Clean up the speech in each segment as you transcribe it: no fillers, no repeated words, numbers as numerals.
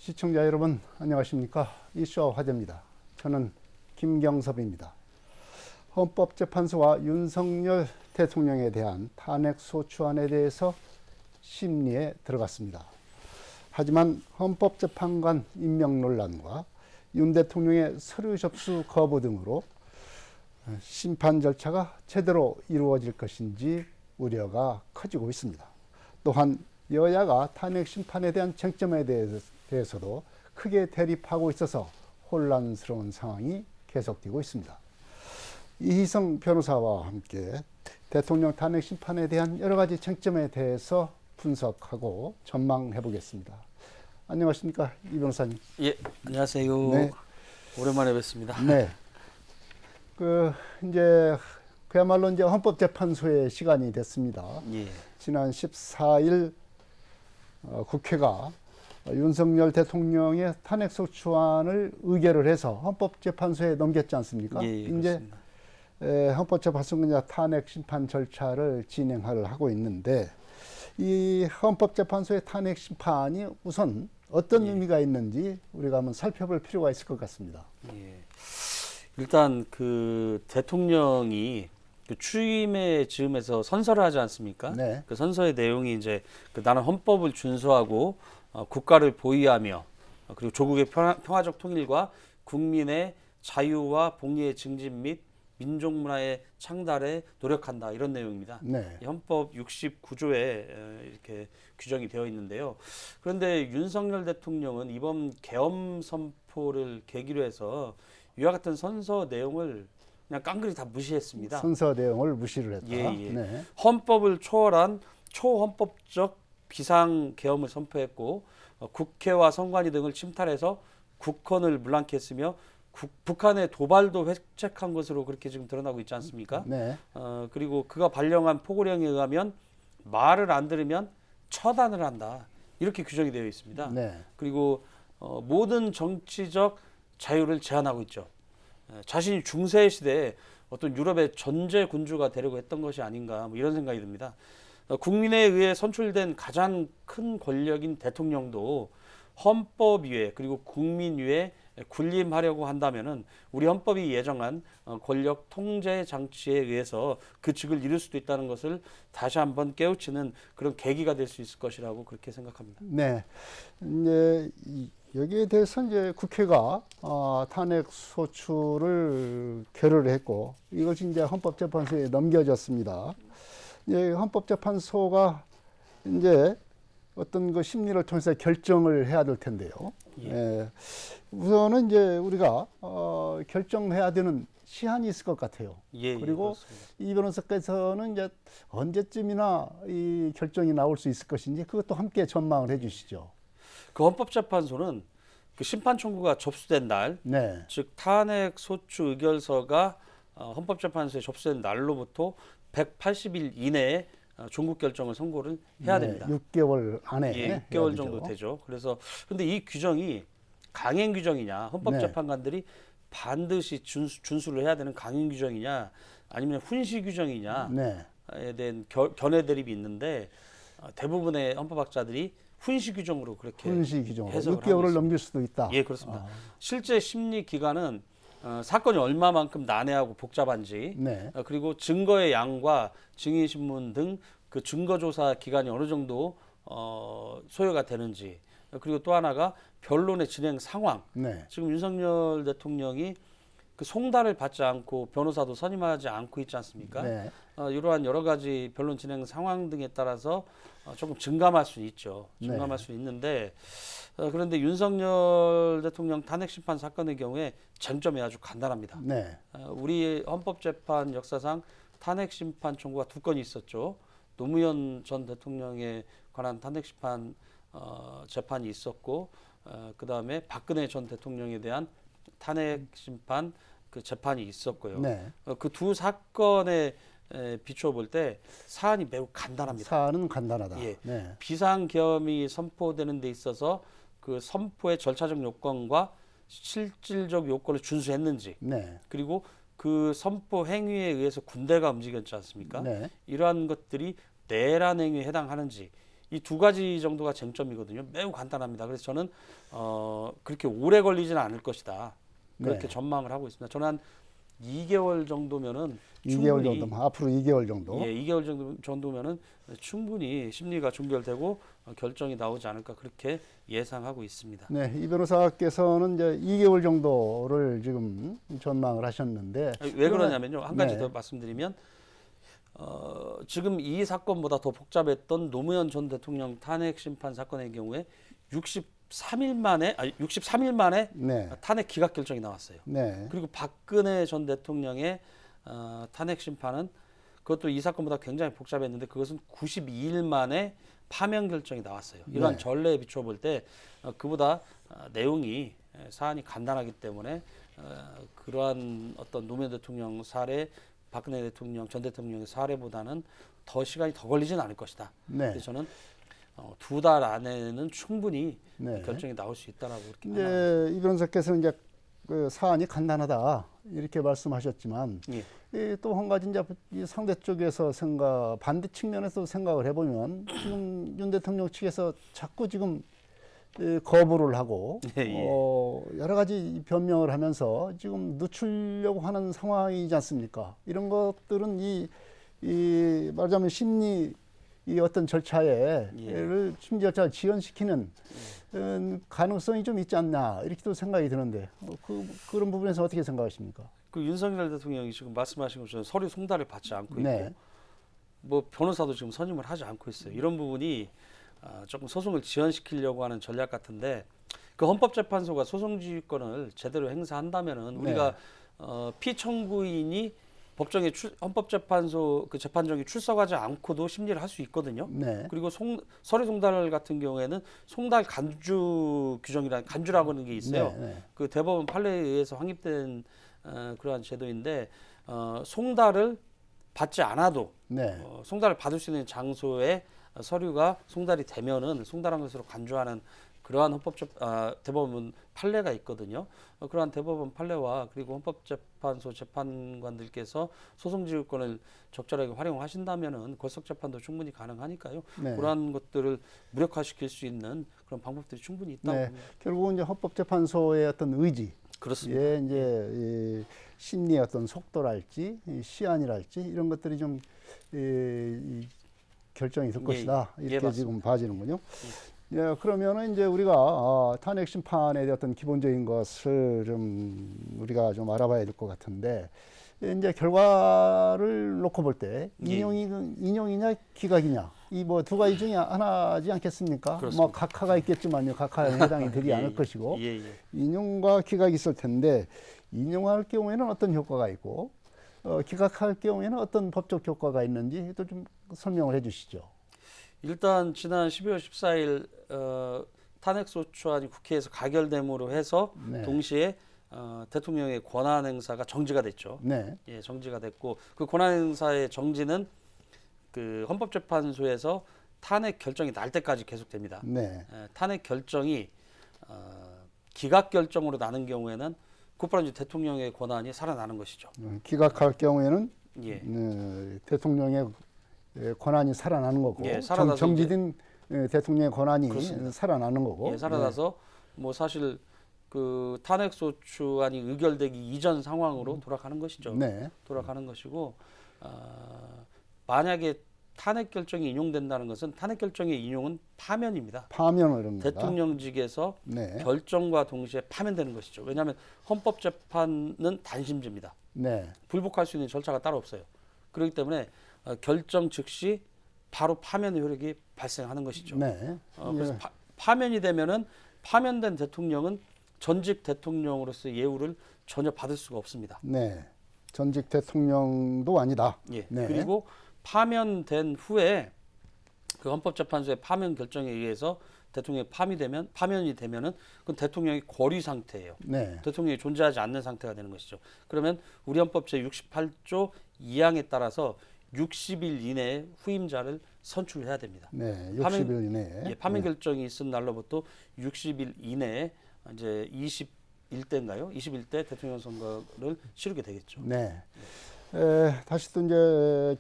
시청자 여러분 안녕하십니까? 이슈와 화제입니다. 저는 김경섭입니다. 헌법재판소와 윤석열 대통령에 대한 탄핵소추안에 대해서 심리에 들어갔습니다. 하지만 헌법재판관 임명 논란과 윤 대통령의 서류 접수 거부 등으로 심판 절차가 제대로 이루어질 것인지 우려가 커지고 있습니다. 또한 여야가 탄핵 심판에 대한 쟁점에 대해서도 크게 대립하고 있어서 혼란스러운 상황이 계속되고 있습니다. 이희성 변호사와 함께 대통령 탄핵 심판에 대한 여러 가지 쟁점에 대해서 분석하고 전망해 보겠습니다. 안녕하십니까, 이 변호사님? 예, 안녕하세요. 네. 오랜만에 뵙습니다. 네. 이제 그야말로 이제 헌법재판소의 시간이 됐습니다. 예. 지난 14일 국회가 윤석열 대통령의 탄핵소추안을 의결을 해서 헌법재판소에 넘겼지 않습니까? 예, 이제 헌법재판소가 탄핵 심판 절차를 진행하고 있는데 이 헌법재판소의 탄핵 심판이 우선 어떤 의미가 있는지 우리가 한번 살펴볼 필요가 있을 것 같습니다. 예. 일단 그 대통령이 그 취임의 즈음에서 선서를 하지 않습니까? 네. 그 선서의 내용이 이제 그 나는 헌법을 준수하고 국가를 보위하며 그리고 조국의 평화적 통일과 국민의 자유와 복리의 증진 및 민족 문화의 창달에 노력한다, 이런 내용입니다. 네. 헌법 69조에 이렇게 규정이 되어 있는데요. 그런데 윤석열 대통령은 이번 계엄 선포를 계기로 해서 이와 같은 선서 내용을 그냥 깡그리 다 무시했습니다. 선서 내용을 무시를 했다. 예, 예. 네. 헌법을 초월한 초헌법적 비상 계엄을 선포했고 국회와 선관위 등을 침탈해서 국헌을 물랑케 했으며 북한의 도발도 획책한 것으로 그렇게 지금 드러나고 있지 않습니까? 네. 그리고 그가 발령한 포고령에 의하면 말을 안 들으면 처단을 한다, 이렇게 규정이 되어 있습니다. 네. 그리고 모든 정치적 자유를 제한하고 있죠. 자신이 중세 시대에 어떤 유럽의 전제 군주가 되려고 했던 것이 아닌가, 뭐 이런 생각이 듭니다. 국민에 의해 선출된 가장 큰 권력인 대통령도 헌법 위에 그리고 국민 위에 군림하려고 한다면은 우리 헌법이 예정한 권력 통제 장치에 의해서 그 직을 이룰 수도 있다는 것을 다시 한번 깨우치는 그런 계기가 될 수 있을 것이라고 그렇게 생각합니다. 네. 이제 여기에 대해서 이제 국회가 탄핵 소추를 결의를 했고 이것이 이제 헌법재판소에 넘겨졌습니다. 이제 헌법재판소가 이제 어떤 그 심리를 통해서 결정을 해야 될 텐데요. 예. 예. 우선은 이제 우리가 결정해야 되는 시한이 있을 것 같아요. 예, 그리고 예, 이 변호사께서는 이제 언제쯤이나 이 결정이 나올 수 있을 것인지 그것도 함께 전망을 해주시죠. 그 헌법재판소는 그 심판 청구가 접수된 날, 네. 즉 탄핵 소추 의결서가 헌법재판소에 접수된 날로부터 180일 이내에 종국 결정을 선고를 해야 됩니다. 6개월 안에. 예, 6개월 정도 되죠. 그래서 근데 이 규정이 강행 규정이냐, 헌법재판관들이 반드시 준수를 해야 되는 강행 규정이냐, 아니면 훈시 규정이냐에 네. 대한 견해 대립이 있는데 대부분의 헌법학자들이 훈시 규정으로 그렇게 훈시 규정으로 해석을 6개월을 넘길 수도 있다. 예, 그렇습니다. 실제 심리 기간은 사건이 얼마만큼 난해하고 복잡한지, 네. 그리고 증거의 양과 증인신문 등 그 증거조사 기간이 어느 정도 소요가 되는지, 그리고 또 하나가 변론의 진행 상황. 네. 지금 윤석열 대통령이 그 송달을 받지 않고 변호사도 선임하지 않고 있지 않습니까? 네. 이러한 여러 가지 변론 진행 상황 등에 따라서 조금 증감할 수 있죠. 증감할 네. 수 있는데 그런데 윤석열 대통령 탄핵 심판 사건의 경우에 쟁점이 아주 간단합니다. 네. 우리 헌법재판 역사상 탄핵 심판 청구가 2건이 있었죠. 노무현 전 대통령에 관한 탄핵 심판 재판이 있었고, 그 다음에 박근혜 전 대통령에 대한 탄핵 심판 그 재판이 있었고요. 네. 그 두 사건에 비추어 볼 때 사안이 매우 간단합니다. 사안은 간단하다. 예. 네. 비상계엄이 선포되는 데 있어서 그 선포의 절차적 요건과 실질적 요건을 준수했는지, 네. 그리고 그 선포 행위에 의해서 군대가 움직였지 않습니까? 네. 이러한 것들이 내란 행위에 해당하는지, 이 두 가지 정도가 쟁점이거든요. 매우 간단합니다. 그래서 저는 그렇게 오래 걸리지는 않을 것이다. 그렇게 네. 전망을 하고 있습니다. 저는 한 2개월 정도면은 2개월 충분히 정도, 앞으로 2개월 정도. 예, 2개월 정도면은 충분히 심리가 종결되고 결정이 나오지 않을까 그렇게 예상하고 있습니다. 네, 이 변호사께서는 이제 2개월 정도를 지금 전망을 하셨는데 왜 그러냐면요. 한 가지 네. 더 말씀드리면 지금 이 사건보다 더 복잡했던 노무현 전 대통령 탄핵 심판 사건의 경우에 63일 만에 네, 탄핵 기각 결정이 나왔어요. 네, 그리고 박근혜 전 대통령의 탄핵 심판은 그것도 이 사건보다 굉장히 복잡했는데 그것은 92일 만에 파면 결정이 나왔어요. 이러한 네. 전례에 비춰 볼 때 그보다 내용이 사안이 간단하기 때문에 그러한 어떤 노무현 대통령 사례, 박근혜 대통령 전 대통령의 사례보다는 더 시간이 더 걸리진 않을 것이다. 네. 그래서 저는 2달 안에는 충분히 네. 결정이 나올 수 있다라고 그렇게 이제 이 변호사께서는 이제 그 사안이 간단하다 이렇게 말씀하셨지만 예. 또 한 가지 이제 이 상대 쪽에서 반대 측면에서 생각을 해보면 지금 윤 대통령 측에서 자꾸 지금 거부를 하고 예, 예. 여러 가지 변명을 하면서 지금 늦추려고 하는 상황이지 않습니까? 이런 것들은 이 말하자면 이 어떤 절차를 심리 절차를 지연시키는 가능성이 좀 있지 않나 이렇게도 생각이 드는데 그런 부분에서 어떻게 생각하십니까? 그 윤석열 대통령이 지금 말씀하신 것처럼 서류 송달을 받지 않고 있고 네. 뭐 변호사도 지금 선임을 하지 않고 있어요. 이런 부분이 조금 소송을 지연시키려고 하는 전략 같은데 그 헌법재판소가 소송지휘권을 제대로 행사한다면은 우리가 피청구인이 법정에 헌법재판소 그 재판정에 출석하지 않고도 심리를 할 수 있거든요. 네. 그리고 서류 송달 같은 경우에는 송달 간주 간주라고 하는 게 있어요. 네, 네. 그 대법원 판례에 의해서 확립된 그러한 제도인데 송달을 받지 않아도 네. 송달을 받을 수 있는 장소에 서류가 송달이 되면은 송달한 것으로 간주하는 그러한 대법원 판례가 있거든요. 그러한 대법원 판례와 그리고 헌법재판소 재판관들께서 소송지휘권을 적절하게 활용하신다면은 골석재판도 충분히 가능하니까요. 네. 그러한 것들을 무력화시킬 수 있는 그런 방법들이 충분히 있다고 네. 봅니다. 결국은 이제 헌법재판소의 어떤 의지, 그렇습니다. 예, 이제 이 심리의 어떤 속도랄지 이 시안이랄지 이런 것들이 좀 이 결정이 될 것이다 이렇게 맞습니다. 지금 봐지는군요. 예, 그러면은 이제 우리가 탄핵 심판에 대한 어떤 기본적인 것을 좀 우리가 좀 알아봐야 될 것 같은데 이제 결과를 놓고 볼 때 인용이냐 기각이냐 이 뭐 두 가지 중에 하나지 않겠습니까? 그렇습니다. 뭐 각하가 있겠지만요, 각하에 해당이 되지 않을 것이고 인용과 기각이 있을 텐데 인용할 경우에는 어떤 효과가 있고 기각할 경우에는 어떤 법적 효과가 있는지 또 좀 설명을 해주시죠. 일단 지난 12월 14일 탄핵소추안이 국회에서 가결됨으로 해서 네. 동시에 대통령의 권한 행사가 정지가 됐죠. 네. 예, 정지가 됐고 그 권한 행사의 정지는 그 헌법재판소에서 탄핵 결정이 날 때까지 계속됩니다. 네. 탄핵 결정이 기각 결정으로 나는 경우에는 곧바로 이제 대통령의 권한이 살아나는 것이죠. 기각할 경우에는 예. 대통령의 권한이 살아나는 거고 예, 살아나서 정지된 대통령의 권한이 그렇습니다. 살아나는 거고 예, 살아나서 뭐 사실 그 탄핵소추안이 의결되기 이전 상황으로 돌아가는 것이죠. 네. 돌아가는 것이고 만약에 탄핵 결정이 인용된다는 것은 탄핵 결정의 인용은 파면입니다. 파면을 합니다. 대통령직에서 네. 결정과 동시에 파면되는 것이죠. 왜냐하면 헌법재판은 단심제입니다. 네. 불복할 수 있는 절차가 따로 없어요. 그렇기 때문에 결정 즉시 바로 파면의 효력이 발생하는 것이죠. 네. 그래서 파면이 되면은 파면된 대통령은 전직 대통령으로서의 예우를 전혀 받을 수가 없습니다. 네. 전직 대통령도 아니다. 예. 네. 그리고 파면된 후에 그 헌법재판소의 파면 결정에 의해서 대통령이 파면이 되면은 그 대통령이 고리 상태예요. 네. 대통령이 존재하지 않는 상태가 되는 것이죠. 그러면 우리 헌법 제 68조 2항에 따라서 60일 이내에 후임자를 선출해야 됩니다. 네. 60일 이내에. 예, 파면 결정이 있은 날로부터 60일 이내에 이제 21대인가요? 21대 대통령 선거를 치르게 되겠죠. 네. 다시 또 이제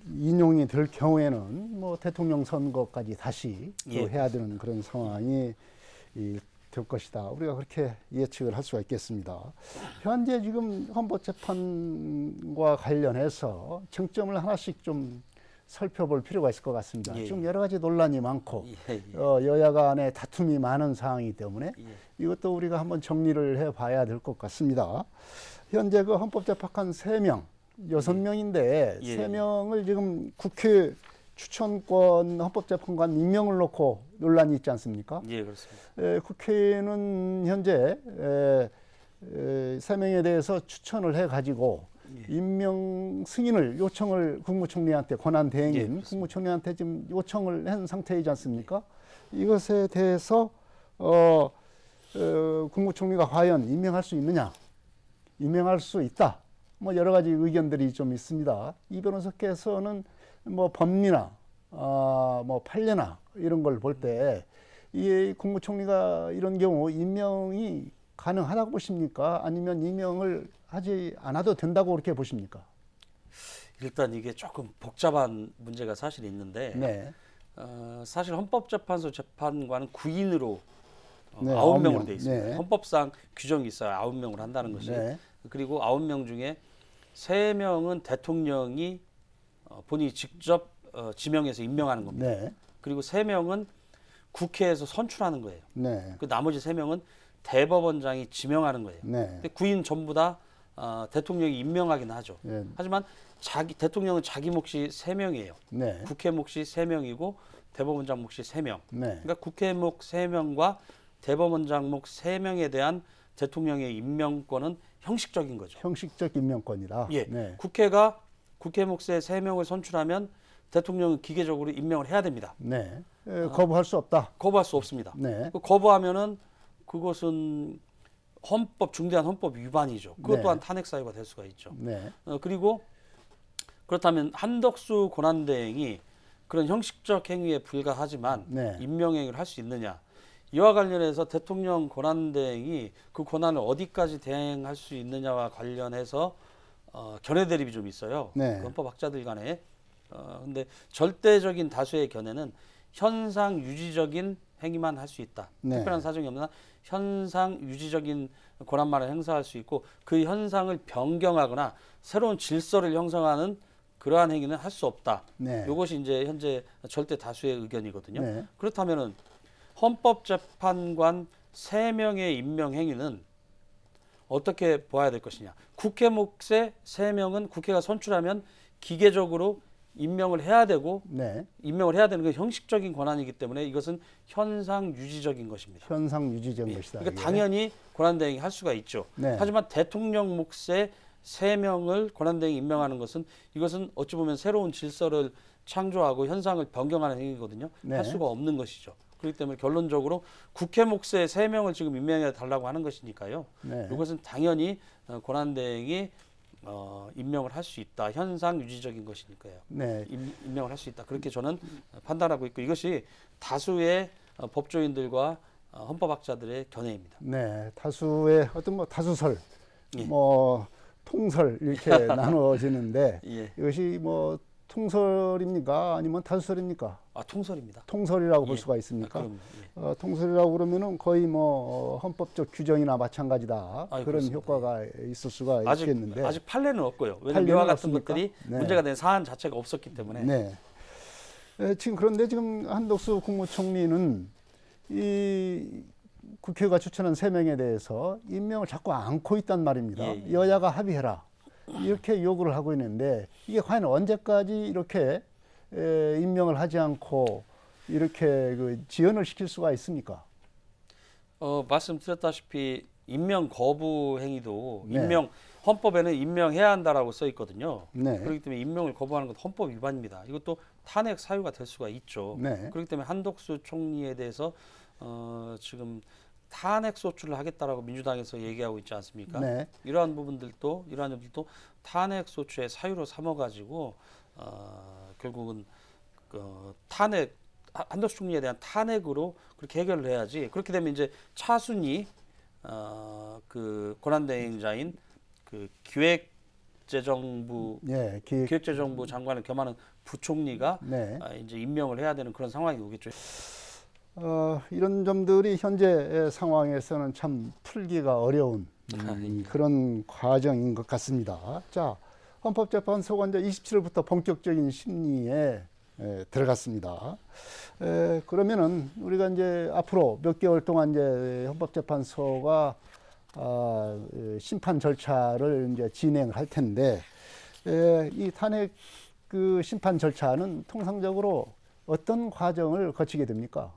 인용이 될 경우에는 뭐 대통령 선거까지 다시 또 예. 해야 되는 그런 상황이 될 것이다. 우리가 그렇게 예측을 할 수가 있겠습니다. 현재 지금 헌법재판과 관련해서 쟁점을 하나씩 좀 살펴볼 필요가 있을 것 같습니다. 예. 지금 여러 가지 논란이 많고 예, 예. 여야 간에 다툼이 많은 상황이기 때문에 예. 이것도 우리가 한번 정리를 해봐야 될 것 같습니다. 현재 그 헌법재판관 3명, 6명인데 예. 3명을 지금 국회 추천권 헌법재판관 임명을 놓고 논란이 있지 않습니까? 예, 그렇습니다. 국회는 현재 3명에 대해서 추천을 해가지고 임명 승인을 요청을 국무총리한테 권한 예, 대행인 그렇습니다. 국무총리한테 지금 요청을 한 상태이지 않습니까? 이것에 대해서 국무총리가 과연 임명할 수 있느냐? 임명할 수 있다. 뭐 여러 가지 의견들이 좀 있습니다. 이 변호사께서는 뭐 법리나 뭐 판례나 이런 걸 볼 때 이 국무총리가 이런 경우 임명이 가능하다고 보십니까? 아니면 임명을 하지 않아도 된다고 그렇게 보십니까? 일단 이게 조금 복잡한 문제가 사실 있는데 네. 사실 헌법재판소 재판관은 9인으로 네, 9명으로 9명. 되어 있습니다. 네. 헌법상 규정이 있어요. 9명으로 한다는 것이. 네. 그리고 9명 중에 3명은 대통령이 본인이 직접 지명해서 임명하는 겁니다. 네. 그리고 3명은 국회에서 선출하는 거예요. 네. 그 나머지 3명은 대법원장이 지명하는 거예요. 네. 근데 9인 전부 다 대통령이 임명하긴 하죠. 네. 하지만 대통령은 자기 몫이 3명이에요. 네. 국회 몫이 3명이고 대법원장 몫이 3명. 네. 그러니까 국회 몫 3명과 대법원장 몫 3명에 대한 대통령의 임명권은 형식적인 거죠. 형식적 임명권이다. 예. 네. 국회가 국회 몫의 3명을 선출하면 대통령은 기계적으로 임명을 해야 됩니다. 네. 거부할 수 없다. 거부할 수 없습니다. 네. 거부하면은 그것은 중대한 헌법 위반이죠. 그것 네. 또한 탄핵 사유가 될 수가 있죠. 네. 그리고 그렇다면 한덕수 권한대행이 그런 형식적 행위에 불과하지만 네. 임명행위를 할 수 있느냐? 이와 관련해서 대통령 권한대행이 그 권한을 어디까지 대행할 수 있느냐와 관련해서 견해 대립이 좀 있어요. 네. 그 헌법학자들 간에. 근데 절대적인 다수의 견해는 현상 유지적인 행위만 할 수 있다. 네. 특별한 사정이 없는 한 현상 유지적인 권한만을 행사할 수 있고 그 현상을 변경하거나 새로운 질서를 형성하는 그러한 행위는 할 수 없다. 네. 이것이 이제 현재 절대 다수의 의견이거든요. 네. 그렇다면은 헌법재판관 3명의 임명 행위는 어떻게 보아야 될 것이냐? 국회 몫의 3명은 국회가 선출하면 기계적으로 임명을 해야 되고 네. 임명을 해야 되는 건 형식적인 권한이기 때문에 이것은 현상 유지적인 것입니다. 현상 유지적 예. 것이다. 그러니까 이게. 당연히 권한대행이 할 수가 있죠. 네. 하지만 대통령 몫의 3명을 권한대행이 임명하는 것은 이것은 어찌 보면 새로운 질서를 창조하고 현상을 변경하는 행위거든요. 네. 할 수가 없는 것이죠. 그렇기 때문에 결론적으로 국회 몫의 3명을 지금 임명해 달라고 하는 것이니까요. 네. 이것은 당연히 권한대행이 임명을 할 수 있다. 현상 유지적인 것이니까요. 네. 임명을 할 수 있다. 그렇게 저는 판단하고 있고 이것이 다수의 법조인들과 헌법학자들의 견해입니다. 네. 다수의 어떤 뭐 다수설, 예. 뭐 통설 이렇게 나누어지는데 예. 이것이 뭐 통설입니까? 아니면 다수설입니까? 통설입니다. 통설이라고 볼 예. 수가 있습니까? 그럼, 통설이라고 그러면은 거의 뭐 헌법적 규정이나 마찬가지다. 그런 그렇습니다. 효과가 있을 수가 있겠는데. 아직 판례는 없고요. 왜냐하면 판례는 이와 같은 없습니까? 것들이 네. 문제가 된 사안 자체가 없었기 때문에. 네. 그런데 지금 한덕수 국무총리는 이 국회가 추천한 3명에 대해서 임명을 자꾸 안고 있단 말입니다. 예. 여야가 합의해라. 이렇게 요구를 하고 있는데 이게 과연 언제까지 이렇게 임명을 하지 않고 이렇게 그 지연을 시킬 수가 있습니까? 말씀드렸다시피 임명 거부 행위도 네. 헌법에는 임명해야 한다라고 써 있거든요. 네. 그렇기 때문에 임명을 거부하는 것도 헌법 위반입니다. 이것도 탄핵 사유가 될 수가 있죠. 네. 그렇기 때문에 한덕수 총리에 대해서 지금 탄핵 소추를 하겠다라고 민주당에서 얘기하고 있지 않습니까? 네. 이러한 점들도 탄핵 소추의 사유로 삼아가지고 결국은 한덕수 총리에 대한 탄핵으로 그렇게 해결을 해야지. 그렇게 되면 이제 차순위 그 권한대행자인 그 기획 기획재정부 예, 기획재정부 장관을 겸하는 부총리가 네. 이제 임명을 해야 되는 그런 상황이 오겠죠. 이런 점들이 현재 상황에서는 참 풀기가 어려운 그런 과정인 것 같습니다. 자, 헌법재판소가 이제 27일부터 본격적인 심리에 들어갔습니다. 그러면은 우리가 이제 앞으로 몇 개월 동안 이제 헌법재판소가 심판 절차를 이제 진행을 할 텐데, 이 탄핵 그 심판 절차는 통상적으로 어떤 과정을 거치게 됩니까?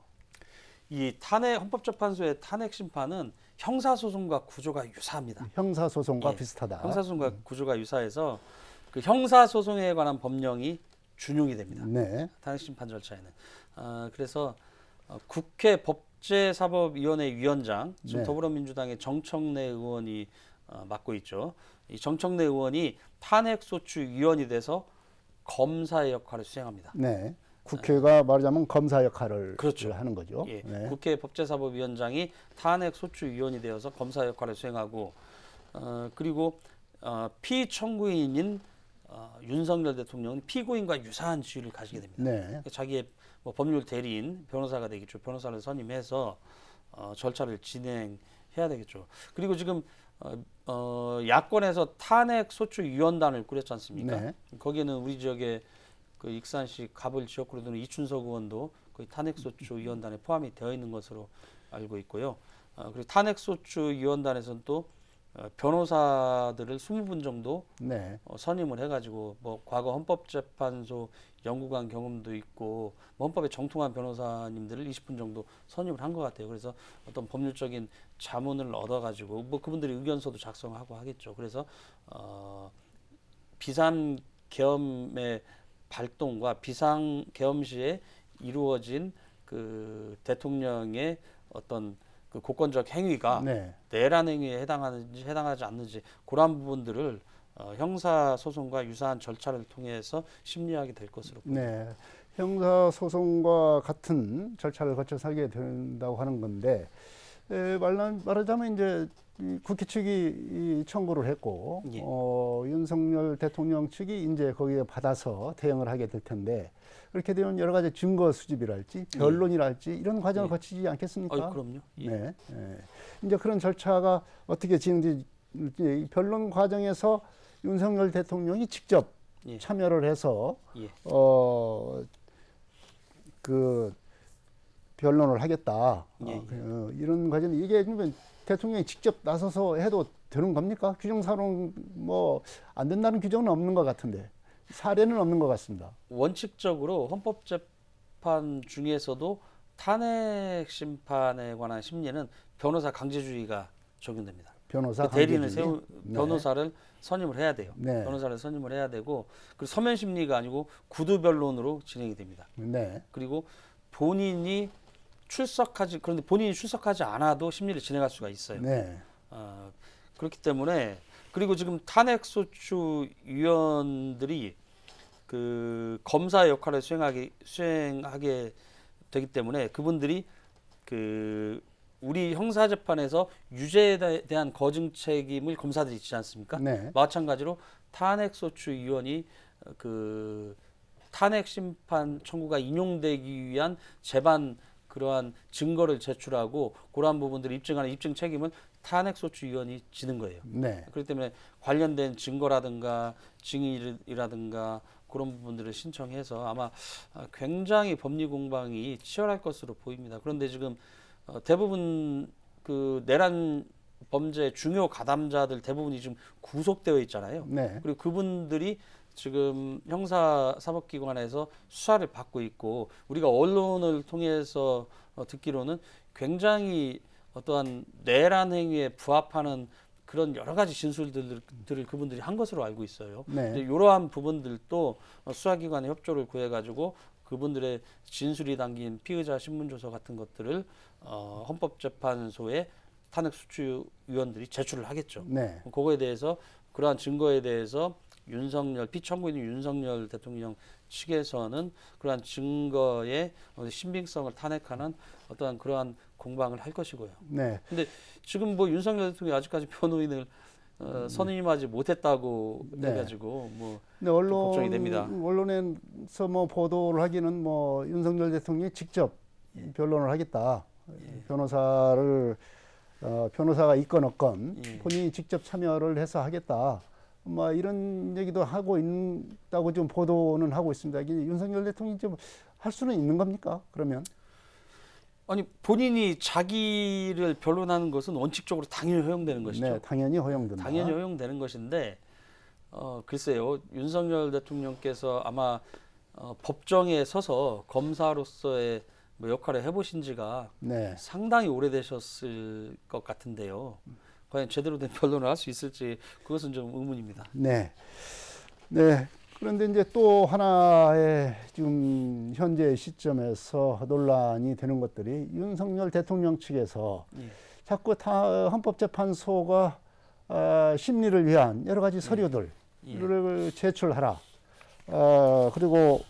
이 헌법재판소의 탄핵 심판은 형사소송과 구조가 유사합니다. 형사소송과 예, 비슷하다. 형사소송과 구조가 유사해서 그 형사소송에 관한 법령이 준용이 됩니다. 네. 탄핵 심판 절차에는. 그래서 국회 법제사법위원회 위원장, 지금 네. 더불어민주당의 정청래 의원이 맡고 있죠. 이 정청래 의원이 탄핵소추위원이 돼서 검사의 역할을 수행합니다. 네. 국회가 말하자면 검사 역할을 그렇죠. 하는 거죠. 예, 네. 국회 법제사법위원장이 탄핵소추위원이 되어서 검사 역할을 수행하고, 그리고 피청구인인 윤석열 대통령은 피고인과 유사한 지위를 가지게 됩니다. 네. 자기의 뭐 법률 대리인 변호사가 되겠죠. 변호사를 선임해서 절차를 진행해야 되겠죠. 그리고 지금 야권에서 탄핵소추위원단을 꾸렸지 않습니까? 네. 거기에는 우리 지역의 그 익산시 갑을 지역구로 두는 이춘석 의원도 거의 탄핵소추위원단에 포함이 되어 있는 것으로 알고 있고요. 그리고 탄핵소추위원단에서는 또 변호사들을 20분 정도 네. 선임을 해가지고 뭐 과거 헌법재판소 연구관 경험도 있고 뭐 헌법에 정통한 변호사님들을 20분 정도 선임을 한 것 같아요. 그래서 어떤 법률적인 자문을 얻어가지고 뭐 그분들이 의견서도 작성하고 하겠죠. 그래서 비상계엄의 발동과 비상계엄 시에 이루어진 그 대통령의 어떤 그 공권적 행위가 네. 내란 행위에 해당하는지 해당하지 않는지 그러한 부분들을 형사 소송과 유사한 절차를 통해서 심리하게 될 것으로 보입니다. 네. 형사소송과 같은 절차를 거쳐서 하게 된다고 하는 건데, 말하자면 이제 이 국회 측이 이 청구를 했고, 예. 윤석열 대통령 측이 이제 거기에 받아서 대응을 하게 될 텐데, 그렇게 되면 여러 가지 증거 수집이랄지, 변론이랄지 이런 과정을 예. 거치지 않겠습니까? 그럼요. 예. 네. 이제 그런 절차가 어떻게 진행될지, 변론 과정에서 윤석열 대통령이 직접 예. 참여를 해서 예. 그 변론을 하겠다. 예. 이런 과정 이게 대통령이 직접 나서서 해도 되는 겁니까? 규정사롱 뭐 안 된다는 규정은 없는 것 같은데 사례는 없는 것 같습니다. 원칙적으로 헌법재판 중에서도 탄핵 심판에 관한 심리는 변호사 강제주의가 적용됩니다. 변호사 그 대리인을 강제주의? 변호사를 선임을 해야 돼요. 네. 변호사를 선임을 해야 되고 그 서면 심리가 아니고 구두 변론으로 진행이 됩니다. 네. 그리고 그런데 본인이 출석하지 않아도 심리를 진행할 수가 있어요. 네. 그렇기 때문에 그리고 지금 탄핵소추 위원들이 그 검사 역할을 수행하게 되기 때문에 그분들이 그 우리 형사재판에서 유죄에 대한 거증 책임을 검사들이 지지 않습니까? 네. 마찬가지로 탄핵소추위원이 그 탄핵 심판 청구가 인용되기 위한 재반 그러한 증거를 제출하고 그러한 부분들을 입증하는 입증 책임은 탄핵소추위원이 지는 거예요. 네. 그렇기 때문에 관련된 증거라든가 증인이라든가 그런 부분들을 신청해서 아마 굉장히 법리 공방이 치열할 것으로 보입니다. 그런데 지금 대부분 그 내란 범죄 중요 가담자들 대부분이 지금 구속되어 있잖아요. 네. 그리고 그분들이 지금 형사사법기관에서 수사를 받고 있고 우리가 언론을 통해서 듣기로는 굉장히 어떠한 내란 행위에 부합하는 그런 여러 가지 진술들을 그분들이 한 것으로 알고 있어요. 네. 근데 이러한 부분들도 수사기관의 협조를 구해가지고 그분들의 진술이 담긴 피의자 신문조서 같은 것들을 헌법재판소에 탄핵소추위원들이 제출을 하겠죠. 네. 그거에 대해서 그러한 증거에 대해서 피청구인인 윤석열 대통령 측에서는 그러한 증거의 신빙성을 탄핵하는 어떠한 그러한 공방을 할 것이고요. 네. 근데 지금 뭐 윤석열 대통령이 아직까지 변호인을 선임하지 못했다고 네. 해가지고 뭐 근데 걱정이 됩니다. 언론에서 뭐 보도를 하기는 뭐 윤석열 대통령이 직접 변론을 하겠다. 변호사가 있건 없건 본인이 직접 참여를 해서 하겠다. 뭐 이런 얘기도 하고 있다고 좀 보도는 하고 있습니다. 이게 윤석열 대통령이 좀 할 수는 있는 겁니까? 그러면? 아니 본인이 자기를 변론하는 것은 원칙적으로 당연히 허용되는 것이죠. 네, 당연히 허용된다. 당연히 허용되는 것인데 글쎄요 윤석열 대통령께서 아마 법정에 서서 검사로서의 뭐 역할을 해보신 지가 네. 상당히 오래되셨을 것 같은데요. 과연 제대로 된 변론을 할 수 있을지 그것은 좀 의문입니다. 네. 네. 그런데 이제 또 하나의 지금 현재 시점에서 논란이 되는 것들이 윤석열 대통령 측에서 자꾸 헌법재판소가 심리를 위한 여러 가지 서류들을 제출하라. 그리고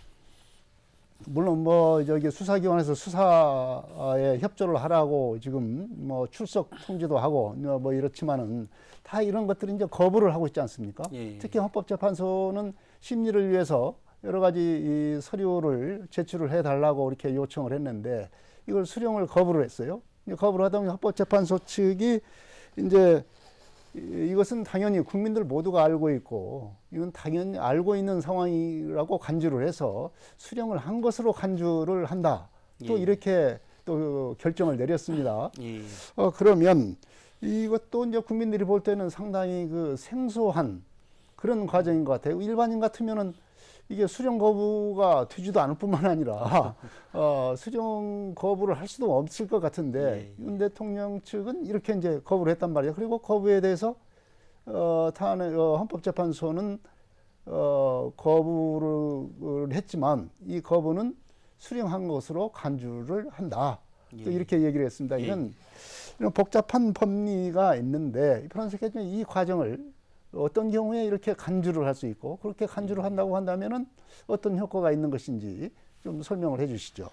물론 뭐 저기 수사기관에서 수사에 협조를 하라고 지금 뭐 출석 통지도 하고 뭐 이렇지만은 다 이런 것들이 이제 거부를 하고 있지 않습니까? 특히 헌법재판소는 심리를 위해서 여러 가지 이 서류를 제출을 해달라고 이렇게 요청을 했는데 이걸 수령을 거부를 했어요. 거부를 하다 보니 헌법재판소 측이 이제 이것은 당연히 국민들 모두가 알고 있고 이건 당연히 알고 있는 상황이라고 간주를 해서 수령을 한 것으로 간주를 한다. 또 이렇게 또 결정을 내렸습니다. 그러면 이것도 이제 국민들이 볼 때는 상당히 그 생소한 그런 과정인 것 같아요. 일반인 같으면은 이게 수령 거부가 되지도 않을 뿐만 아니라 수령 거부를 할 수도 없을 것 같은데 윤 대통령 측은 이렇게 이제 거부를 했단 말이에요. 그리고 거부에 대해서 헌법재판소는 거부를 했지만 이 거부는 수령한 것으로 간주를 한다. 또 이렇게 얘기를 했습니다. 이런 복잡한 법리가 있는데 프랑스께서는 이 과정을 어떤 경우에 이렇게 간주를 할 수 있고 그렇게 간주를 한다고 한다면은 어떤 효과가 있는 것인지 좀 설명을 해주시죠.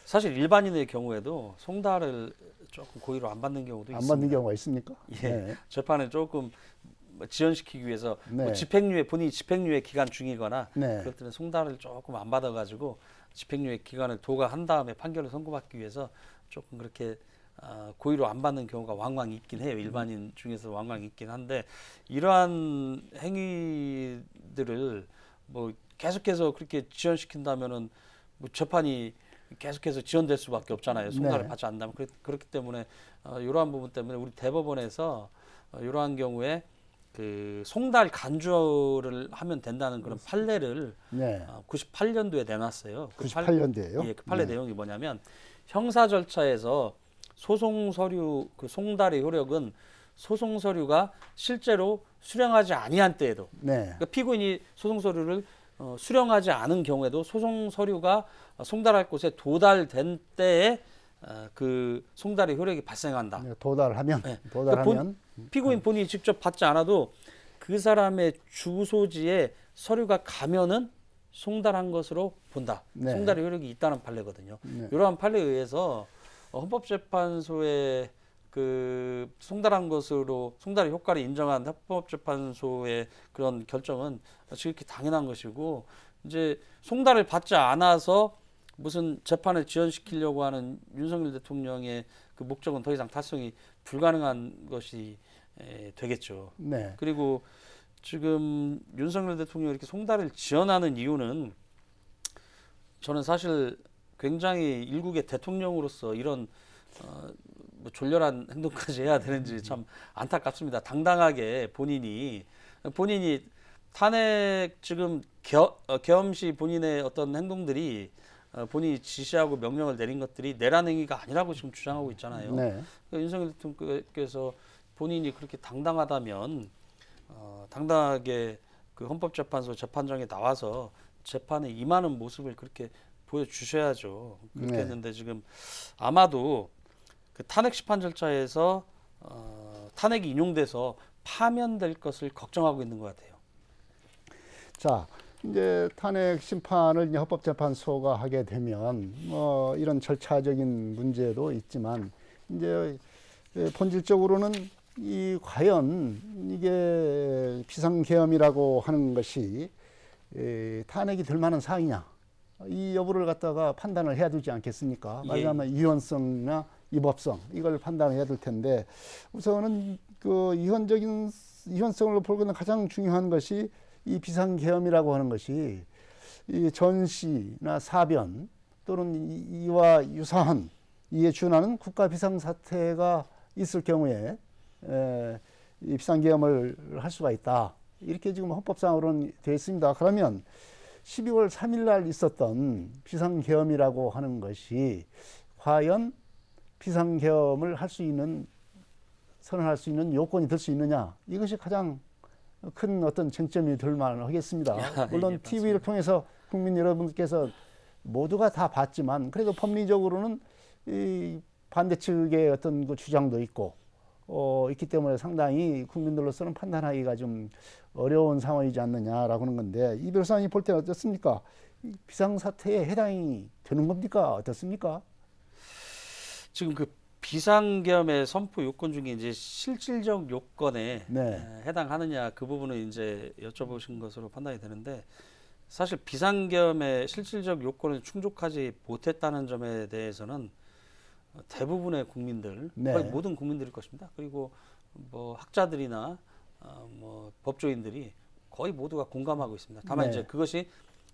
사실 일반인의 경우에도 송달을 조금 고의로 안 받는 경우도 있습니다. 안 받는 경우가 있습니까? 네. 재판을 조금 지연시키기 위해서 네. 뭐 집행유예 본인이 집행유예 기간 중이거나 네. 그럴 때는 송달을 조금 안 받아가지고 집행유예 기간을 도과한 다음에 판결을 선고받기 위해서 조금 그렇게 고의로 안 받는 경우가 왕왕 있긴 해요. 일반인 중에서 왕왕 있긴 한데 이러한 행위들을 뭐 계속해서 그렇게 지연시킨다면은 뭐 재판이 계속해서 지연될 수밖에 없잖아요. 송달을 받지 않는다면 그렇기 때문에 이러한 부분 때문에 우리 대법원에서 이러한 경우에 그 송달 간주를 하면 된다는 그런 판례를 98년도에 내놨어요. 98년도에요? 예, 그 판례 내용이 뭐냐면 형사 절차에서 소송 서류 그 송달의 효력은 소송 서류가 실제로 수령하지 아니한 때에도 그러니까 피고인이 소송 서류를 수령하지 않은 경우에도 소송 서류가 송달할 곳에 도달된 때에 그 송달의 효력이 발생한다. 도달하면 그러니까 피고인 본인이 직접 받지 않아도 그 사람의 주소지에 서류가 가면은 송달한 것으로 본다. 송달의 효력이 있다는 판례거든요. 이러한 판례에 의해서 헌법재판소의 그 송달한 것으로 송달의 효과를 인정한 헌법재판소의 그런 결정은 지극히 당연한 것이고 이제 송달을 받지 않아서 무슨 재판을 지연시키려고 하는 윤석열 대통령의 그 목적은 더 이상 달성이 불가능한 것이 되겠죠. 그리고 지금 윤석열 대통령이 이렇게 송달을 지연하는 이유는 저는 사실 굉장히 일국의 대통령으로서 이런 뭐 졸렬한 행동까지 해야 되는지 참 안타깝습니다. 당당하게 본인이 탄핵 지금 계엄시 본인의 어떤 행동들이 본인이 지시하고 명령을 내린 것들이 내란 행위가 아니라고 지금 주장하고 있잖아요. 그러니까 윤석열 대통령께서 본인이 그렇게 당당하다면 당당하게 그 헌법재판소 재판장에 나와서 재판에 임하는 모습을 그렇게 보여주셔야죠. 그렇게 했는데 지금 아마도 그 탄핵 심판 절차에서 탄핵이 인용돼서 파면될 것을 걱정하고 있는 것 같아요. 자, 이제 탄핵 심판을 이제 헌법재판소가 하게 되면 뭐 이런 절차적인 문제도 있지만 이제 본질적으로는 이 과연 이게 비상계엄이라고 하는 것이 탄핵이 될 만한 사항이냐, 이 여부를 갖다가 판단을 해야 되지 않겠습니까? 예. 말하자면 이원성이나 위법성, 이걸 판단해야 될 텐데, 우선은 그 이원성을 보고는 가장 중요한 것이 이 비상계엄이라고 하는 것이 이 전시나 사변 또는 이와 유사한 이에 준하는 국가 비상사태가 있을 경우에 이 비상계엄을 할 수가 있다, 이렇게 지금 헌법상으로는 되어 있습니다. 그러면 12월 3일 날 있었던 비상계엄이라고 하는 것이 과연 비상계엄을 할 수 있는, 선언할 수 있는 요건이 될 수 있느냐, 이것이 가장 큰 어떤 쟁점이 될 만하겠습니다. 물론 예, TV를 통해서 국민 여러분께서 모두가 다 봤지만, 그래도 법리적으로는 이 반대 측의 어떤 그 주장도 있고 있기 때문에 상당히 국민들로서는 판단하기가 좀 어려운 상황이지 않느냐라고 하는 건데, 이 변호사님 볼 때는 어떻습니까? 이 비상사태에 해당이 되는 겁니까? 어떻습니까? 지금 그 비상계엄의 선포 요건 중에 이제 실질적 요건에 네. 해당하느냐, 그 부분을 이제 여쭤보신 것으로 판단이 되는데, 사실 비상계엄의 실질적 요건을 충족하지 못했다는 점에 대해서는 대부분의 국민들, 네. 거의 모든 국민들일 것입니다. 그리고 뭐 학자들이나 뭐 법조인들이 거의 모두가 공감하고 있습니다. 다만 네. 이제 그것이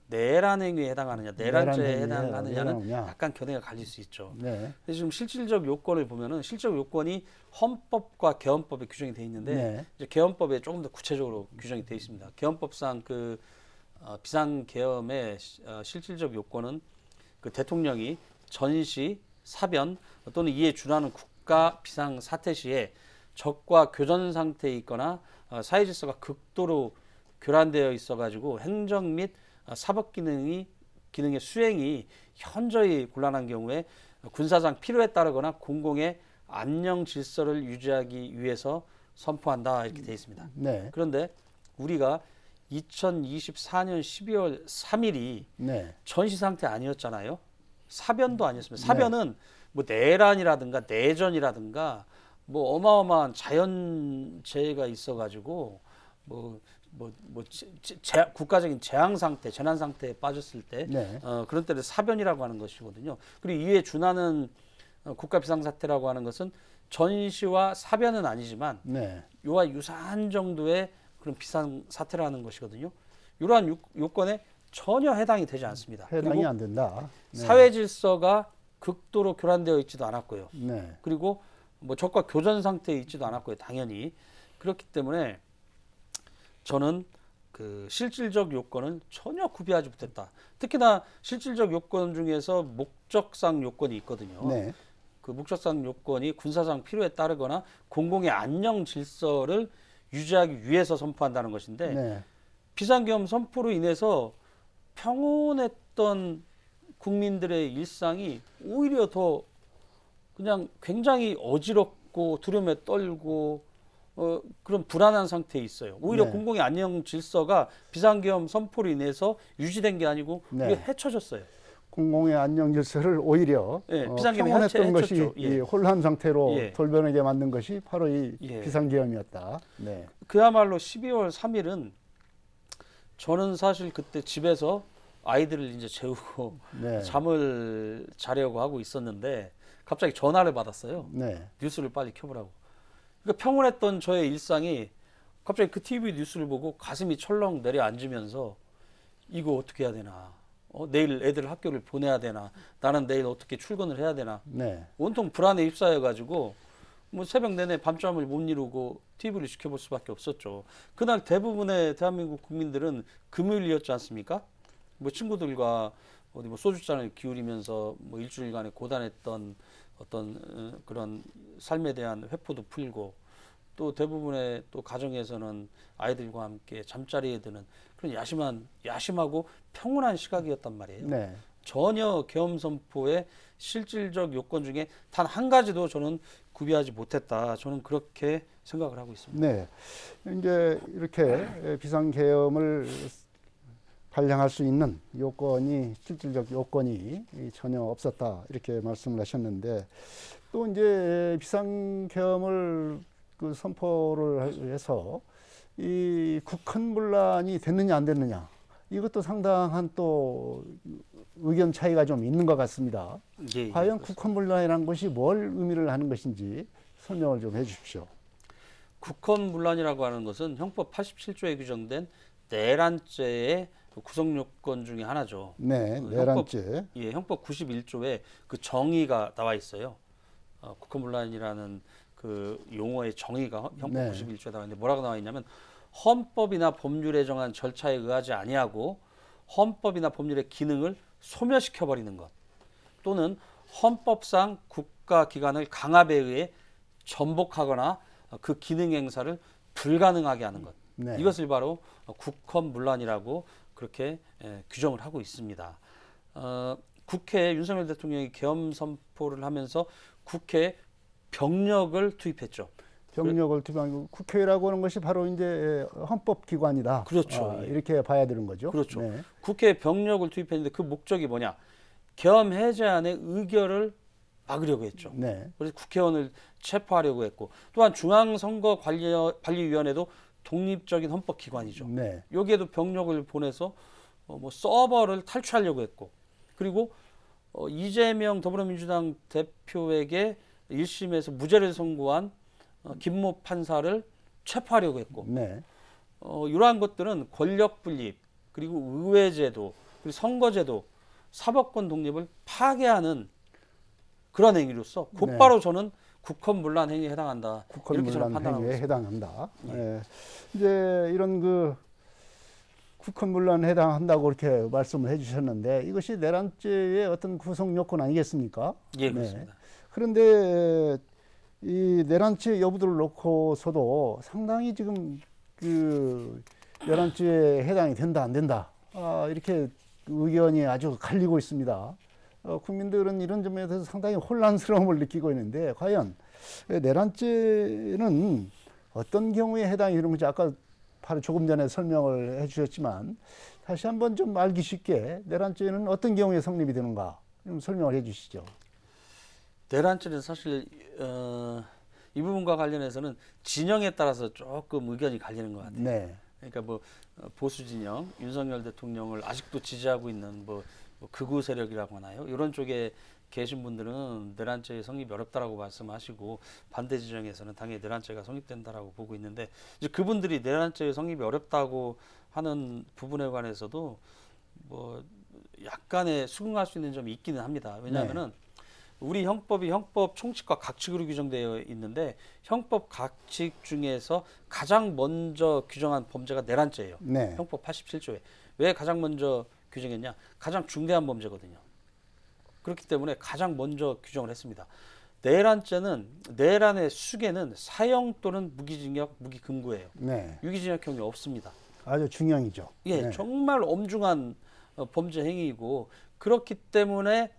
내란 행위에 해당하느냐, 내란죄에 내란 행위에 해당하느냐는 해당하느냐. 약간 견해가 갈릴 수 있죠. 네. 근데 지금 실질적 요건을 보면은 실질적 요건이 헌법과 개헌법에 규정이 돼 있는데, 네. 이제 개헌법에 조금 더 구체적으로 규정이 돼 있습니다. 개헌법상 그 비상계엄의 실질적 요건은 그 대통령이 전시, 사변 또는 이에 준하는 국가 비상 사태 시에 적과 교전 상태에 있거나 사회 질서가 극도로 교란되어 있어가지고 행정 및 사법 기능의 수행이 현저히 곤란한 경우에 군사상 필요에 따르거나 공공의 안녕 질서를 유지하기 위해서 선포한다, 이렇게 되어 있습니다. 네. 그런데 우리가 2024년 12월 3일이 네. 전시 상태 아니었잖아요. 사변도 아니었습니다. 사변은 뭐 내란이라든가 내전이라든가 뭐 어마어마한 자연재해가 있어가지고 국가적인 재앙 상태, 재난 상태에 빠졌을 때 네. 그런 때를 사변이라고 하는 것이거든요. 그리고 이에 준하는 국가 비상사태라고 하는 것은 전시와 사변은 아니지만 네. 이와 유사한 정도의 그런 비상사태라는 것이거든요. 이러한 요건에 전혀 해당이 되지 않습니다. 해당이 그리고 안 된다. 네. 사회 질서가 극도로 교란되어 있지도 않았고요. 네. 그리고 뭐 적과 교전 상태에 있지도 않았고요. 당연히. 그렇기 때문에 저는 그 실질적 요건은 전혀 구비하지 못했다. 특히나 실질적 요건 중에서 목적상 요건이 있거든요. 네. 그 목적상 요건이 군사상 필요에 따르거나 공공의 안녕 질서를 유지하기 위해서 선포한다는 것인데, 네. 비상계엄 선포로 인해서 평온했던 국민들의 일상이 오히려 더 그냥 굉장히 어지럽고 두려움에 떨고 그런 불안한 상태에 있어요. 오히려 네. 공공의 안녕 질서가 비상계엄 선포로 인해서 유지된 게 아니고 네. 이게 해쳐졌어요. 공공의 안녕 질서를 오히려 예, 비상계엄이 평온했던 것이 해쳤죠. 예. 이 혼란 상태로 예. 돌변하게 만든 것이 바로 이 예. 비상계엄이었다. 네. 그야말로 12월 3일은 저는 사실 그때 집에서 아이들을 이제 재우고 네. 잠을 자려고 하고 있었는데 갑자기 전화를 받았어요. 네. 뉴스를 빨리 켜보라고. 그러니까 평온했던 저의 일상이 갑자기 그 TV 뉴스를 보고 가슴이 철렁 내려앉으면서 이거 어떻게 해야 되나, 내일 애들 학교를 보내야 되나, 나는 내일 어떻게 출근을 해야 되나, 네. 온통 불안에 휩싸여가지고 뭐 새벽 내내 밤잠을 못 이루고 TV를 지켜볼 수밖에 없었죠. 그날 대부분의 대한민국 국민들은 금요일이었지 않습니까? 뭐 친구들과 어디 뭐 소주잔을 기울이면서 뭐 일주일간의 고단했던 어떤 그런 삶에 대한 회포도 풀고, 또 대부분의 또 가정에서는 아이들과 함께 잠자리에 드는 그런 야심하고 평온한 시각이었단 말이에요. 네. 전혀 계엄 선포의 실질적 요건 중에 단 한 가지도 저는 구비하지 못했다. 저는 그렇게 생각을 하고 있습니다. 네. 이제 이렇게 비상계엄을 발령할 수 있는 요건이, 실질적 요건이 전혀 없었다, 이렇게 말씀을 하셨는데, 또 이제 비상계엄을 그 선포를 해서 이 국헌 문란이 됐느냐 안 됐느냐 이것도 상당한 또 의견 차이가 좀 있는 것 같습니다. 예, 과연 그렇습니다. 국헌 문란이라는 것이 뭘 의미를 하는 것인지 설명을 좀 해주십시오. 국헌문란이라고 하는 것은 형법 87조에 규정된 내란죄의 구성 요건 중에 하나죠. 네, 내란죄. 형법 91조에 그 정의가 나와 있어요. 국헌문란이라는 그 용어의 정의가 형법 네. 91조에 나와 있는데 뭐라고 나와 있냐면 헌법이나 법률에 정한 절차에 의하지 아니하고 헌법이나 법률의 기능을 소멸시켜 버리는 것 또는 헌법상 국가기관을 강압에 의해 전복하거나 그 기능 행사를 불가능하게 하는 것. 네. 이것을 바로 국헌문란이라고 그렇게 규정을 하고 있습니다. 국회에 윤석열 대통령이 계엄 선포를 하면서 국회에 병력을 투입했죠. 병력을 투입하고 국회라고 하는 것이 바로 이제 헌법기관이다. 그렇죠. 예. 이렇게 봐야 되는 거죠. 그렇죠. 네. 국회에 병력을 투입했는데 그 목적이 뭐냐? 계엄 해제안의 의결을 막으려고 했죠. 네. 그래서 국회의원을 체포하려고 했고 또한 중앙선거관리위원회도 독립적인 헌법기관이죠. 네. 여기에도 병력을 보내서 뭐 서버를 탈취하려고 했고 그리고 이재명 더불어민주당 대표에게 1심에서 무죄를 선고한 김모 판사를 체포하려고 했고 네. 이러한 것들은 권력 분립 그리고 의회제도 그리고 선거제도 사법권 독립을 파괴하는 그런 행위로서 곧바로 저는 국헌문란 행위에 해당한다. 이렇게 저는 국헌문란 판단하고 행위에 있습니다. 해당한다. 네. 이제 이런 그 국헌문란에 해당한다고 이렇게 말씀을 해주셨는데 이것이 내란죄의 어떤 구성 요건 아니겠습니까? 예, 그렇습니다. 그런데 이 내란죄 여부들을 놓고서도 상당히 지금 그 내란죄에 해당이 된다 안 된다 이렇게 의견이 아주 갈리고 있습니다. 국민들은 이런 점에 대해서 상당히 혼란스러움을 느끼고 있는데 과연 내란죄는 어떤 경우에 해당이 되는 건지 아까 바로 조금 전에 설명을 해주셨지만 다시 한번 좀 알기 쉽게 내란죄는 어떤 경우에 성립이 되는가 좀 설명을 해주시죠. 내란죄는 사실 이 부분과 관련해서는 진영에 따라서 조금 의견이 갈리는 것 같아요. 네. 그러니까 뭐 보수 진영, 윤석열 대통령을 아직도 지지하고 있는 뭐 극우 세력이라고 하나요? 이런 쪽에 계신 분들은 내란죄 성립이 어렵다라고 말씀하시고 반대 지정에서는 당연히 내란죄가 성립된다라고 보고 있는데 이제 그분들이 내란죄 성립이 어렵다고 하는 부분에 관해서도 뭐 약간의 수긍할 수 있는 점이 있기는 합니다. 왜냐하면은 우리 형법이 형법 총칙과 각칙으로 규정되어 있는데 형법 각칙 중에서 가장 먼저 규정한 범죄가 내란죄예요. 네. 형법 87조에 왜 가장 먼저 규정했냐? 가장 중대한 범죄거든요. 그렇기 때문에 가장 먼저 규정을 했습니다. 내란죄는 내란의 수계는 사형 또는 무기징역, 무기금고예요. 네. 유기징역형이 없습니다. 아주 중형이죠. 예, 네. 정말 엄중한 범죄 행위이고 그렇기 때문에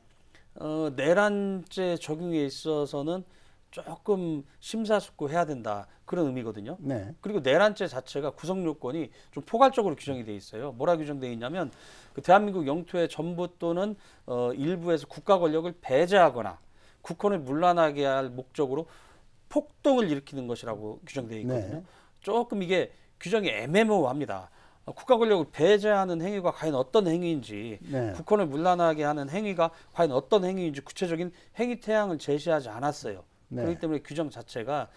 내란죄 적용에 있어서는 조금 심사숙고해야 된다 그런 의미거든요. 네. 그리고 내란죄 자체가 구성 요건이 좀 포괄적으로 규정이 돼 있어요. 뭐라 규정되어 있냐면 그 대한민국 영토의 전부 또는 일부에서 국가 권력을 배제하거나 국헌을 문란하게 할 목적으로 폭동을 일으키는 것이라고 규정되어 있거든요. 네. 조금 이게 규정이 애매모호합니다. 국가 권력을 배제하는 행위가 과연 어떤 행위인지 네. 국헌을 문란하게 하는 행위가 과연 어떤 행위인지 구체적인 행위 태양을 제시하지 않았어요. 네. 그렇기 때문에 규정 자체가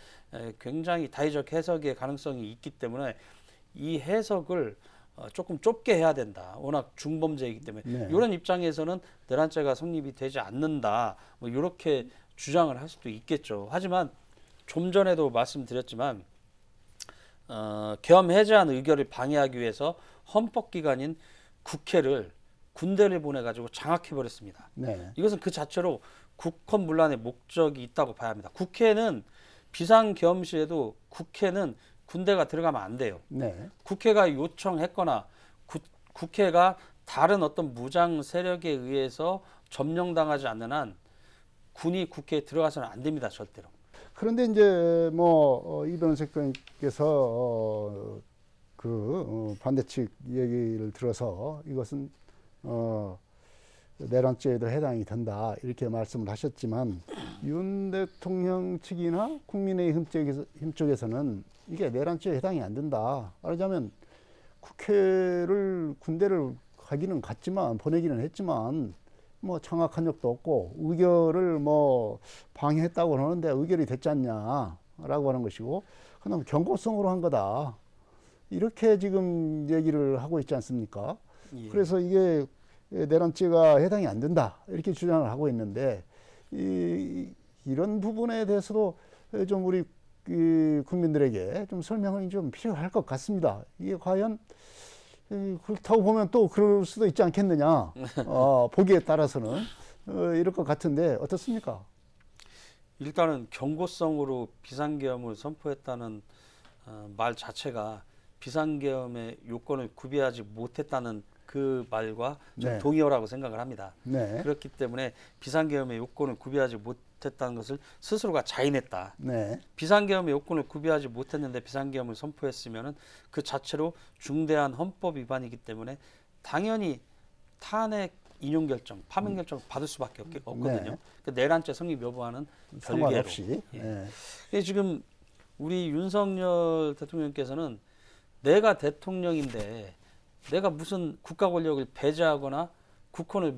굉장히 다의적 해석의 가능성이 있기 때문에 이 해석을 조금 좁게 해야 된다. 워낙 중범죄이기 때문에 네. 이런 입장에서는 내란죄가 성립이 되지 않는다. 뭐 이렇게 주장을 할 수도 있겠죠. 하지만 좀 전에도 말씀드렸지만 계엄 해제안 의결을 방해하기 위해서 헌법기관인 국회를 군대를 보내가지고 장악해 버렸습니다. 네. 이것은 그 자체로 국헌문란의 목적이 있다고 봐야 합니다. 국회는 비상계엄 시에도 국회는 군대가 들어가면 안 돼요. 네. 국회가 요청했거나 국회가 다른 어떤 무장 세력에 의해서 점령당하지 않는 한 군이 국회에 들어가서는 안 됩니다. 절대로. 그런데 이제 뭐 이 변호사께서 반대 측 얘기를 들어서 이것은 내란죄에도 해당이 된다 이렇게 말씀을 하셨지만 윤 대통령 측이나 국민의힘 쪽에서는 이게 내란죄에 해당이 안 된다. 말하자면 국회를 군대를 가기는 갔지만 보내기는 했지만 뭐 장악한 적도 없고 의결을 뭐 방해했다고 하는데 의결이 됐지 않냐라고 하는 것이고 그냥 경고성으로 한 거다. 이렇게 지금 얘기를 하고 있지 않습니까? 예. 그래서 이게 내란죄가 해당이 안 된다 이렇게 주장을 하고 있는데 이런 부분에 대해서도 좀 우리 국민들에게 좀 설명이 좀 필요할 것 같습니다. 이게 과연 그렇다고 보면 또 그럴 수도 있지 않겠느냐. 보기에 따라서는 이럴 것 같은데 어떻습니까? 일단은 경고성으로 비상계엄을 선포했다는 말 자체가 비상계엄의 요건을 구비하지 못했다는 그 말과 좀 네. 동의어라고 생각을 합니다. 네. 그렇기 때문에 비상계엄의 요건을 구비하지 못했다는 것을 스스로가 자인했다. 네. 비상계엄의 요건을 구비하지 못했는데 비상계엄을 선포했으면은 그 자체로 중대한 헌법 위반이기 때문에 당연히 탄핵 인용 결정, 파면 결정 받을 수밖에 없거든요. 네. 그 내란죄 성립 여부와는 별개로. 상관없이. 예. 네. 근데 지금 우리 윤석열 대통령께서는 내가 대통령인데 내가 무슨 국가 권력을 배제하거나 국헌을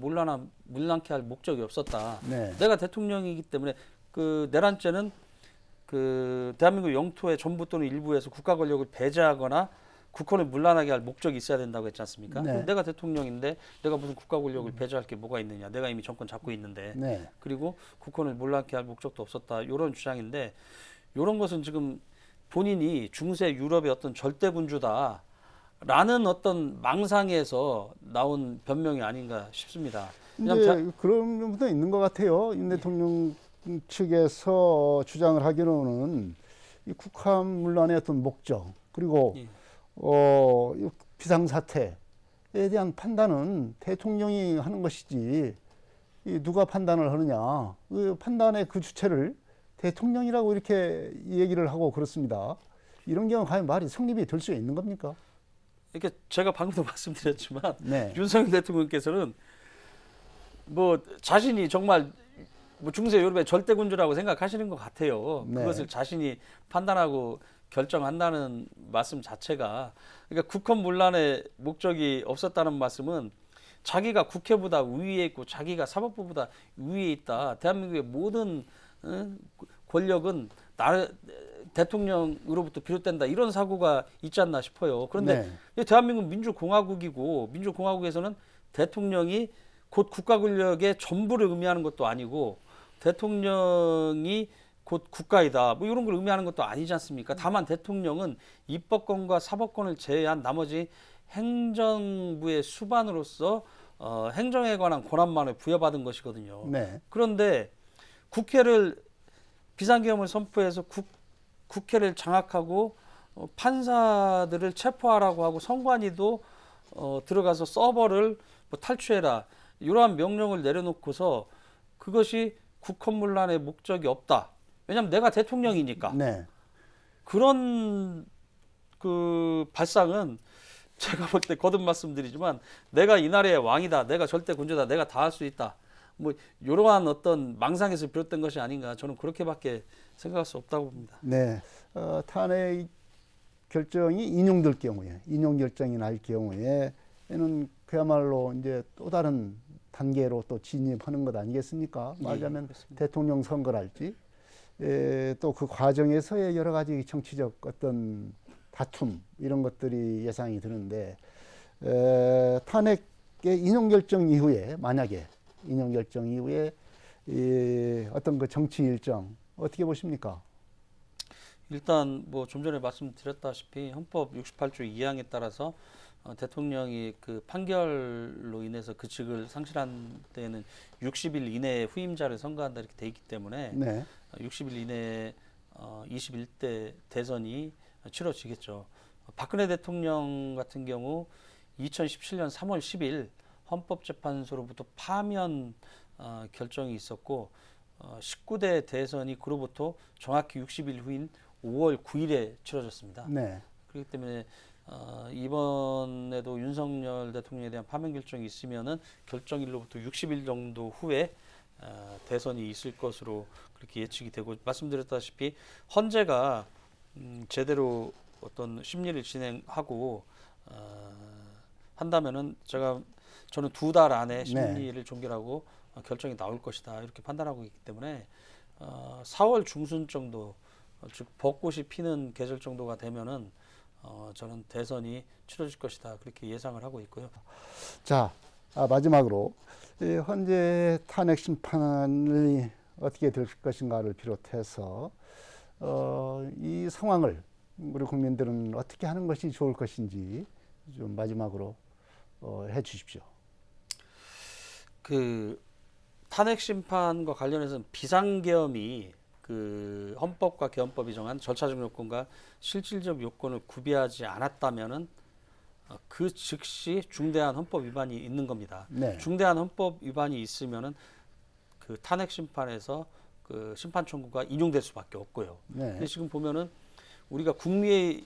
문란케 할 목적이 없었다. 네. 내가 대통령이기 때문에 그 내란죄는 그 대한민국 영토의 전부 또는 일부에서 국가 권력을 배제하거나 국헌을 문란하게 할 목적이 있어야 된다고 했지 않습니까? 네. 내가 대통령인데 내가 무슨 국가 권력을 배제할 게 뭐가 있느냐? 내가 이미 정권 잡고 있는데 네. 그리고 국헌을 문란케 할 목적도 없었다. 이런 주장인데 이런 것은 지금 본인이 중세 유럽의 어떤 절대군주다. 라는 어떤 망상에서 나온 변명이 아닌가 싶습니다. 근데 그런 부분도 있는 것 같아요. 윤 대통령 측에서 주장을 하기로는 이 국함 문란의 어떤 목적 그리고 예. 이 비상사태에 대한 판단은 대통령이 하는 것이지 이 누가 판단을 하느냐 그 판단의 그 주체를 대통령이라고 이렇게 얘기를 하고 그렇습니다. 이런 경우 과연 말이 성립이 될 수 있는 겁니까? 이렇게 제가 방금도 말씀드렸지만 네. 윤석열 대통령께서는 뭐 자신이 정말 뭐 중세 유럽의 절대군주라고 생각하시는 것 같아요. 네. 그것을 자신이 판단하고 결정한다는 말씀 자체가 그러니까 국헌 문란의 목적이 없었다는 말씀은 자기가 국회보다 위에 있고 자기가 사법부보다 위에 있다. 대한민국의 모든 권력은 대통령으로부터 비롯된다. 이런 사고가 있지 않나 싶어요. 그런데 네. 대한민국 민주공화국이고 민주공화국에서는 대통령이 곧 국가 권력의 전부를 의미하는 것도 아니고 대통령이 곧 국가이다. 뭐 이런 걸 의미하는 것도 아니지 않습니까? 다만 대통령은 입법권과 사법권을 제외한 나머지 행정부의 수반으로서 행정에 관한 권한만을 부여받은 것이거든요. 네. 그런데 국회를 비상계엄을 선포해서 국회를 장악하고 판사들을 체포하라고 하고 선관위도 들어가서 서버를 뭐 탈취해라 이러한 명령을 내려놓고서 그것이 국헌문란의 목적이 없다. 왜냐하면 내가 대통령이니까. 네. 그런 그 발상은 제가 볼 때 거듭 말씀드리지만 내가 이 나라의 왕이다. 내가 절대 군주다. 내가 다 할 수 있다. 뭐 이러한 어떤 망상에서 비롯된 것이 아닌가 저는 그렇게밖에 생각할 수 없다고 봅니다. 네. 탄핵 결정이 인용될 경우에, 인용 결정이 날 경우에는 그야말로 이제 또 다른 단계로 또 진입하는 것 아니겠습니까? 말하자면 대통령 선거랄지, 또 그 과정에서의 여러 가지 정치적 어떤 다툼 이런 것들이 예상이 드는데 탄핵의 인용 결정 이후에 만약에 인용 결정 이후에 어떤 그 정치 일정 어떻게 보십니까? 일단 뭐 좀 전에 말씀드렸다시피 헌법 68조 2항에 따라서 대통령이 그 판결로 인해서 그 직을 상실한 때에는 60일 이내에 후임자를 선거한다 이렇게 돼 있기 때문에 네. 60일 이내에 21대 대선이 치러지겠죠. 박근혜 대통령 같은 경우 2017년 3월 10일 헌법재판소로부터 파면 결정이 있었고 19대 대선이 그로부터 정확히 60일 후인 5월 9일에 치러졌습니다. 네. 그렇기 때문에 이번에도 윤석열 대통령에 대한 파면 결정이 있으면은 결정일로부터 60일 정도 후에 대선이 있을 것으로 그렇게 예측이 되고, 말씀드렸다시피 헌재가 제대로 어떤 심리를 진행하고 한다면은 저는 2달 안에 심리를 종결하고 결정이 나올 것이다 이렇게 판단하고 있기 때문에 4월 중순 정도, 즉 벚꽃이 피는 계절 정도가 되면은 저는 대선이 치러질 것이다 그렇게 예상을 하고 있고요. 자, 마지막으로 이 헌재 탄핵 심판이 어떻게 될 것인가를 비롯해서 이 상황을 우리 국민들은 어떻게 하는 것이 좋을 것인지 좀 마지막으로 해 주십시오. 그 탄핵 심판과 관련해서는 비상계엄이 그 헌법과 개헌법이 정한 절차적 요건과 실질적 요건을 구비하지 않았다면은 그 즉시 중대한 헌법 위반이 있는 겁니다. 네. 중대한 헌법 위반이 있으면은 그 탄핵 심판에서 그 심판 청구가 인용될 수밖에 없고요. 네. 근데 지금 보면은 우리가 국무회의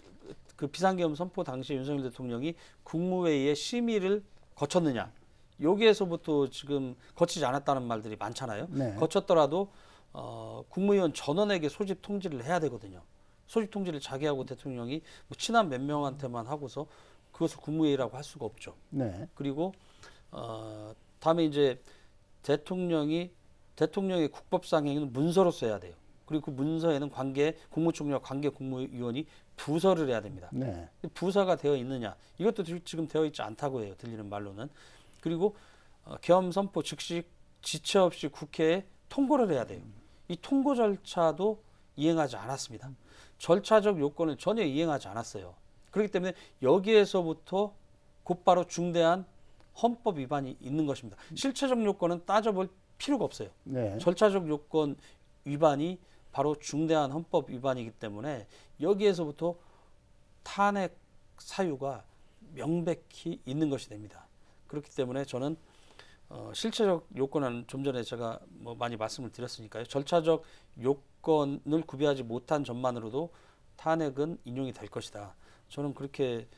그 비상계엄 선포 당시에 윤석열 대통령이 국무회의의 심의를 거쳤느냐, 여기에서부터 지금 거치지 않았다는 말들이 많잖아요. 네. 거쳤더라도 국무위원 전원에게 소집 통지를 해야 되거든요. 소집 통지를 자기하고 대통령이 뭐 친한 몇 명한테만 하고서 그것을 국무회의라고 할 수가 없죠. 네. 그리고 다음에 이제 대통령의 국법상 행위는 문서로 써야 돼요. 그리고 그 문서에는 국무총리와 관계 국무위원이 부서를 해야 됩니다. 네. 부서가 되어 있느냐, 이것도 지금 되어 있지 않다고 해요. 들리는 말로는. 그리고 계엄 선포 즉시 지체 없이 국회에 통고를 해야 돼요. 이 통고 절차도 이행하지 않았습니다. 절차적 요건을 전혀 이행하지 않았어요. 그렇기 때문에 여기에서부터 곧바로 중대한 헌법 위반이 있는 것입니다. 실체적 요건은 따져볼 필요가 없어요. 네. 절차적 요건 위반이 바로 중대한 헌법 위반이기 때문에 여기에서부터 탄핵 사유가 명백히 있는 것이 됩니다. 그렇기 때문에 저는 실체적 요건은 좀 전에 제가 뭐 많이 말씀을 드렸으니까요. 절차적 요건을 구비하지 못한 점만으로도 탄핵은 인용이 될 것이다. 저는 그렇게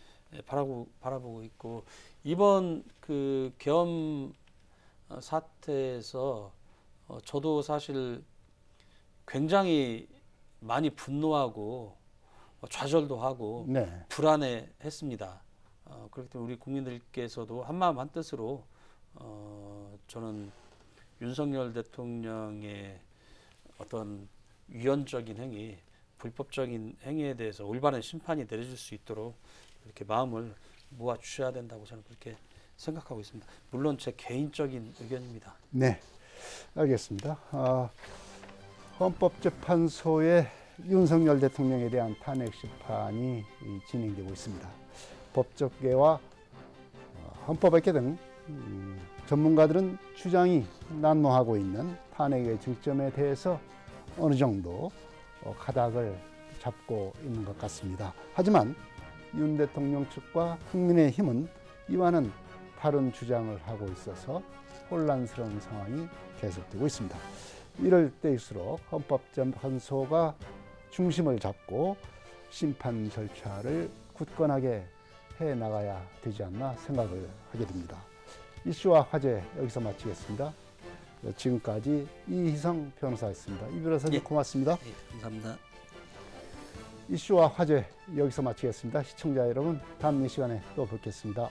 바라보고 있고, 이번 그 계엄 사태에서 저도 사실 굉장히 많이 분노하고 좌절도 하고 네. 불안해했습니다. 그렇기 때문에 우리 국민들께서도 한마음 한뜻으로 저는 윤석열 대통령의 어떤 위헌적인 행위, 불법적인 행위에 대해서 올바른 심판이 내려질 수 있도록 이렇게 마음을 모아 주셔야 된다고 저는 그렇게 생각하고 있습니다. 물론 제 개인적인 의견입니다. 네. 알겠습니다. 헌법재판소의 윤석열 대통령에 대한 탄핵 심판이 진행되고 있습니다. 법조계와 헌법학계 등 전문가들은 주장이 난무하고 있는 탄핵의 쟁점에 대해서 어느 정도 가닥을 잡고 있는 것 같습니다. 하지만 윤 대통령 측과 국민의힘은 이와는 다른 주장을 하고 있어서 혼란스러운 상황이 계속되고 있습니다. 이럴 때일수록 헌법재판소가 중심을 잡고 심판 절차를 굳건하게 해 나가야 되지 않나 생각을 하게 됩니다. 이슈와 화제 여기서 마치겠습니다. 지금까지 이희성 변호사였습니다. 이 변호사님 고맙습니다. 네, 감사합니다. 이슈와 화제 여기서 마치겠습니다. 시청자 여러분, 다음 이 시간에 또 뵙겠습니다.